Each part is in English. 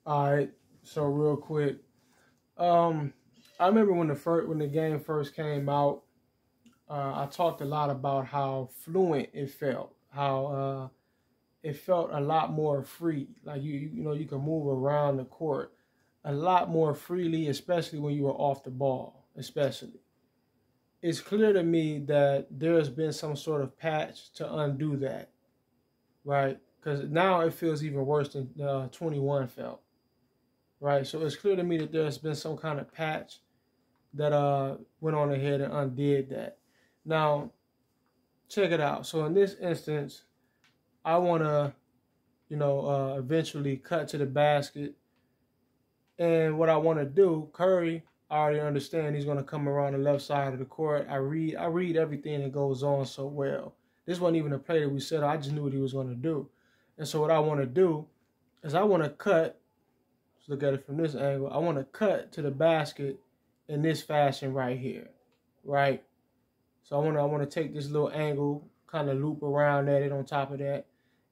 All right. So real quick, um, I remember when the game first came out, I talked a lot about how fluent it felt, how it felt a lot more free. Like you know you can move around the court a lot more freely, especially when you were off the ball. Especially, it's clear to me that there has been some sort of patch to undo that, right? Because now it feels even worse than 21 felt. Right? So it's clear to me that there's been some kind of patch that went on ahead and undid that. Now, check it out. So in this instance, I want to, eventually cut to the basket. And what I want to do, Curry, I already understand he's going to come around the left side of the court. I read everything that goes on so well. This wasn't even a play that we set. I just knew what he was going to do. And so what I want to do is I want to cut. Let's look at it from this angle. I want to cut to the basket in this fashion right here, right? So I want to take this little angle, kind of loop around at it on top of that.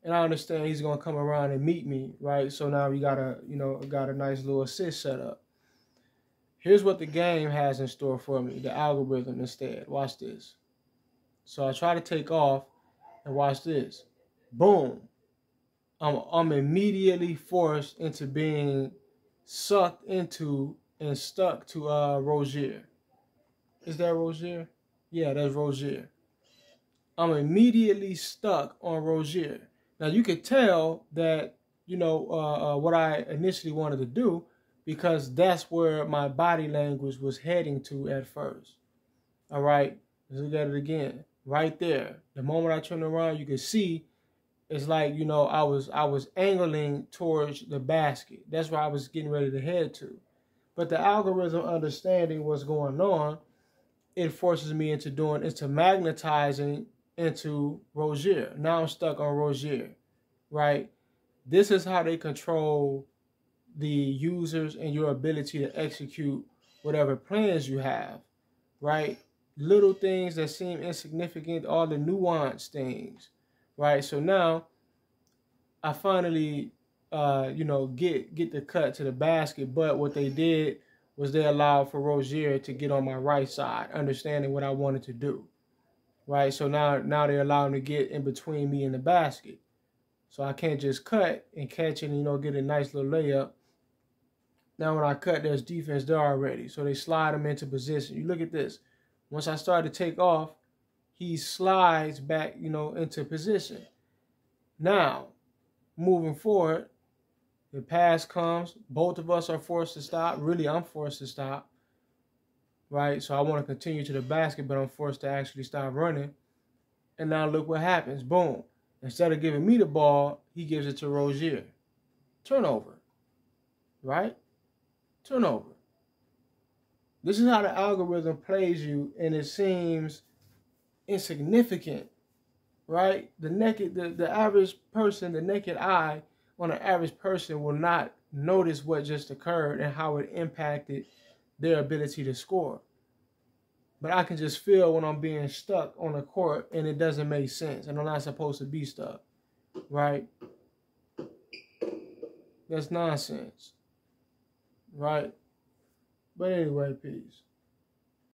And I understand he's going to come around and meet me, right? So now we got a nice little assist set up. Here's what the game has in store for me, the algorithm instead. Watch this. So I try to take off and watch this. Boom. I'm immediately forced into being sucked into and stuck to Rozier. Is that Rozier? Yeah, that's Rozier. I'm immediately stuck on Rozier. Now you could tell that, what I initially wanted to do, because that's where my body language was heading to at first. All right, let's look at it again. Right there. The moment I turn around, you can see it's like, I was angling towards the basket. That's where I was getting ready to head to. But the algorithm understanding what's going on, it forces me into magnetizing into Rozier. Now I'm stuck on Rozier, right? This is how they control the users and your ability to execute whatever plans you have, right? Little things that seem insignificant, all the nuanced things, right? So now I finally, get the cut to the basket. But what they did was they allowed for Rozier to get on my right side, understanding what I wanted to do, right? So now they allow him to get in between me and the basket. So I can't just cut and catch it and, get a nice little layup. Now when I cut, there's defense there already. So they slide him into position. You look at this. Once I start to take off, he slides back, into position. Now, moving forward, the pass comes. Both of us are forced to stop. Really, I'm forced to stop. Right? So I want to continue to the basket, but I'm forced to actually stop running. And now look what happens. Boom. Instead of giving me the ball, he gives it to Rozier. Turnover. Right? Turnover. This is how the algorithm plays you, and it seems insignificant, right? The average person, the naked eye on an average person will not notice what just occurred and how it impacted their ability to score. But I can just feel when I'm being stuck on the court and it doesn't make sense and I'm not supposed to be stuck, right? That's nonsense, right? But anyway, peace.